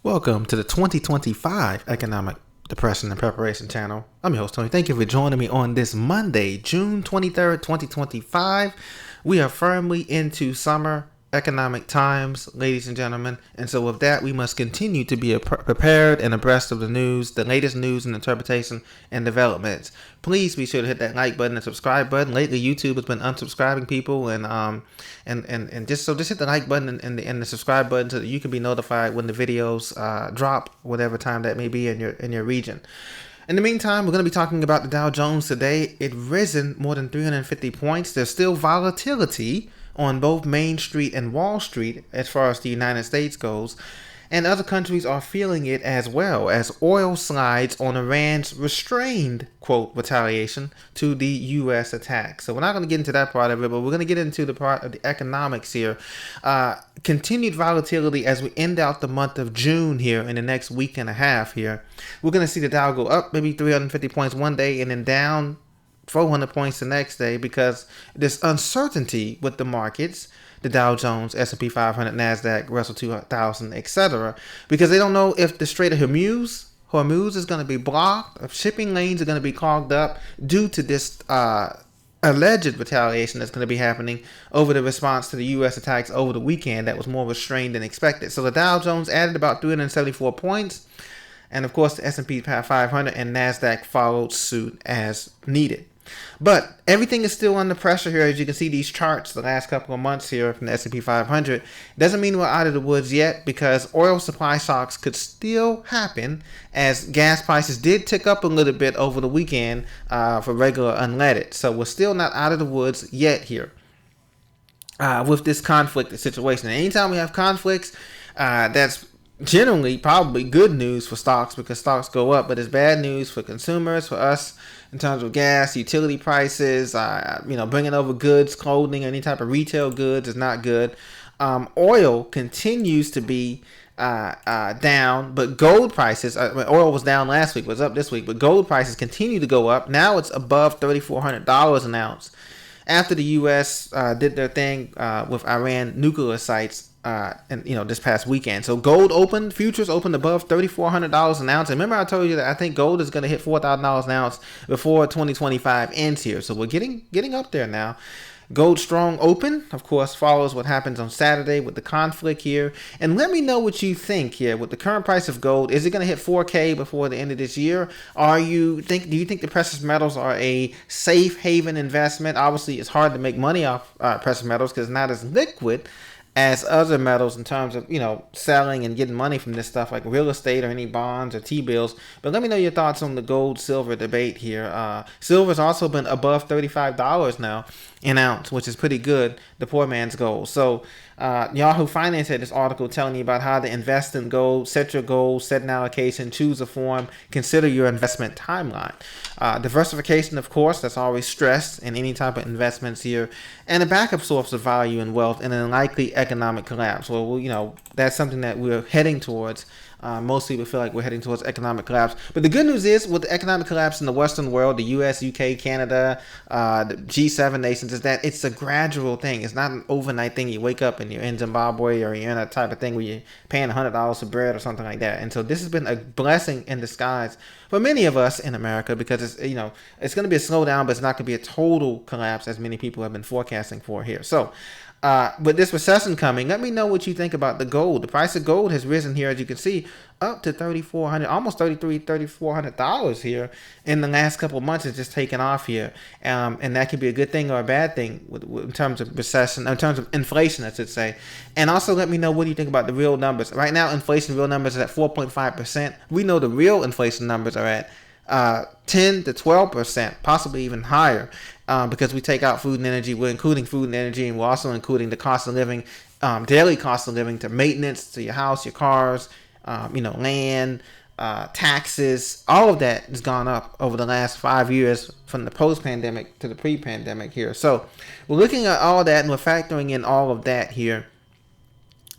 Welcome to the 2025 Economic Depression and Preparation Channel. I'm your host, Tony. Thank you for joining me on this Monday, June 23rd, 2025. We are firmly into summer economic times, ladies and gentlemen. And so with that, we must continue to be prepared and abreast of the news, the latest news and interpretation and developments. Please be sure to hit that like button and subscribe button. Lately, YouTube has been unsubscribing people, and just hit the like button and the subscribe button so that you can be notified when the videos drop, whatever time that may be in your region. In the meantime, we're going to be talking about the Dow Jones today. It risen more than 350 points. There's still volatility on both Main Street and Wall Street as far as the United States goes. And other countries are feeling it as well as oil slides on Iran's restrained, quote, retaliation to the U.S. attack. So we're not going to get into that part of it, but we're going to get into the part of the economics here. Continued volatility as we end out the month of June here in the next week and a half here. We're going to see the Dow go up maybe 350 points one day and then down 400 points the next day because there's uncertainty with the markets, the Dow Jones, S&P 500, NASDAQ, Russell 2000, etc. Because they don't know if the Strait of Hormuz is going to be blocked, if shipping lanes are going to be clogged up due to this alleged retaliation that's going to be happening over the response to the U.S. attacks over the weekend that was more restrained than expected. So the Dow Jones added about 374 points. And of course, the S&P 500 and NASDAQ followed suit as needed. But everything is still under pressure here. As you can see, these charts the last couple of months here from the S&P 500 doesn't mean we're out of the woods yet, because oil supply shocks could still happen as gas prices did tick up a little bit over the weekend for regular unleaded. So we're still not out of the woods yet here with this conflict situation. And anytime we have conflicts, that's generally probably good news for stocks because stocks go up, but it's bad news for consumers, for us in terms of gas, utility prices, bringing over goods, clothing, any type of retail goods is not good. Oil continues to be down, but gold prices, oil was down last week, was up this week, but gold prices continue to go up. Now it's above $3,400 an ounce after the U.S. did their thing with Iran nuclear sites this past weekend. So gold futures opened above $3,400 an ounce. And remember I told you that I think gold is going to hit $4,000 an ounce before 2025 ends here. So we're getting up there now. Gold strong open, of course, follows what happens on Saturday with the conflict here. And let me know what you think here with the current price of gold. Is it going to hit 4K before the end of this year? Do you think the precious metals are a safe haven investment? Obviously, it's hard to make money off precious metals because it's not as liquid as other metals in terms of, selling and getting money from this stuff like real estate or any bonds or T-bills. But let me know your thoughts on the gold-silver debate here. Silver's also been above $35 now an ounce, which is pretty good, the poor man's gold. So Yahoo Finance had this article telling you about how to invest in gold, set your goals, set an allocation, choose a form, consider your investment timeline. Diversification, of course, that's always stressed in any type of investments here, and a backup source of value and wealth in an unlikely economic collapse. Well, that's something that we're heading towards. Most people feel like we're heading towards economic collapse. But the good news is, with the economic collapse in the Western world, the US, UK, Canada, the G7 nations, is that it's a gradual thing. It's not an overnight thing. You wake up and you're in Zimbabwe or you're in that type of thing where you're paying $100 for bread or something like that. And so this has been a blessing in disguise for many of us in America, because it's going to be a slowdown, but it's not going to be a total collapse as many people have been forecasting for here. So with this recession coming, let me know what you think about the gold. The price of gold has risen here, as you can see, up to $3,400, almost $3,400 here in the last couple of months. It's just taken off here, and that could be a good thing or a bad thing in terms of recession, in terms of inflation, I should say. And also let me know what you think about the real numbers. Right now, inflation real numbers is at 4.5%. We know the real inflation numbers are at 10 to 12%, possibly even higher, because we take out food and energy. We're including food and energy, and we're also including the cost of living, daily cost of living, to maintenance, to your house, your cars, land, taxes. All of that has gone up over the last 5 years from the post-pandemic to the pre-pandemic here. So we're looking at all that, and we're factoring in all of that here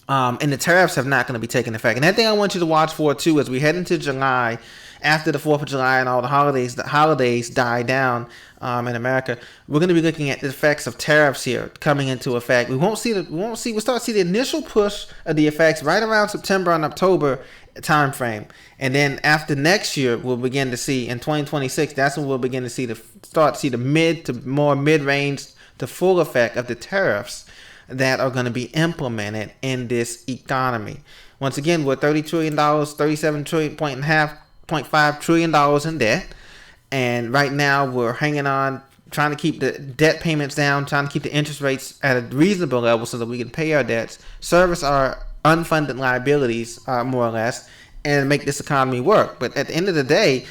And the tariffs have not going to be taking effect. And that thing I want you to watch for too, as we head into July, after the 4th of July and all the holidays die down in America, we're going to be looking at the effects of tariffs here coming into effect. We'll start to see the initial push of the effects right around September and October time frame. And then after next year, we'll begin to see in 2026, that's when we'll begin to see the mid to more mid-range to full effect of the tariffs that are going to be implemented in this economy. Once again, we're $30 trillion, $37 trillion, $0.5 trillion in debt. And right now we're hanging on, trying to keep the debt payments down, trying to keep the interest rates at a reasonable level so that we can pay our debts, service our unfunded liabilities, more or less, and make this economy work. But at the end of the day,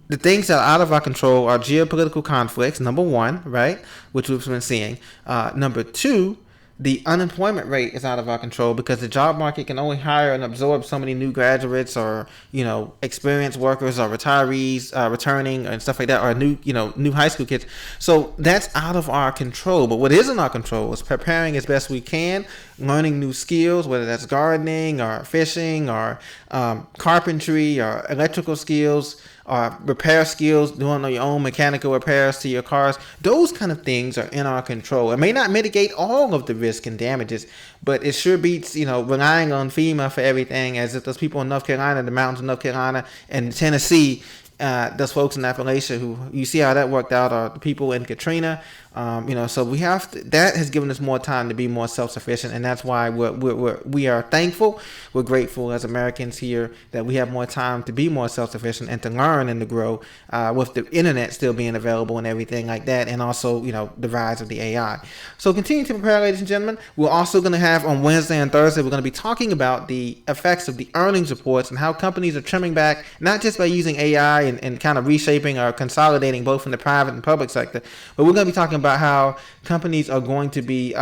the things that are out of our control are geopolitical conflicts, number one, right, which we've been seeing. Number two, the unemployment rate is out of our control because the job market can only hire and absorb so many new graduates or, experienced workers or retirees returning and stuff like that, or new high school kids. So that's out of our control. But what is in our control is preparing as best we can, learning new skills, whether that's gardening or fishing or carpentry or electrical skills, repair skills, doing your own mechanical repairs to your cars. Those kind of things are in our control. It may not mitigate all of the risk and damages, but it sure beats, relying on FEMA for everything, as if those people in North Carolina, the mountains of North Carolina and Tennessee, those folks in Appalachia, who you see how that worked out, are the people in Katrina. So we have to, that has given us more time to be more self-sufficient, and that's why we are thankful. We're grateful as Americans here that we have more time to be more self-sufficient and to learn and to grow, with the internet still being available and everything like that, and also the rise of the AI. So continue to prepare, ladies and gentlemen. We're also going to have on Wednesday and Thursday, we're going to be talking about the effects of the earnings reports and how companies are trimming back, not just by using AI and kind of reshaping or consolidating both in the private and public sector, but we're going to be talking about how companies are going to be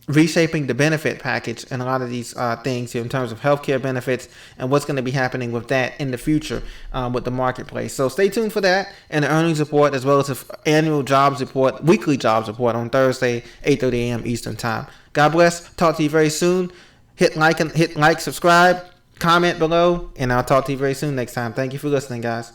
reshaping the benefit package and a lot of these things here in terms of healthcare benefits and what's going to be happening with that in the future with the marketplace. So stay tuned for that and the earnings report, as well as the annual jobs report, weekly jobs report on Thursday, 8:30 a.m. Eastern time. God bless. Talk to you very soon. Hit like, subscribe, comment below, and I'll talk to you very soon next time. Thank you for listening, guys.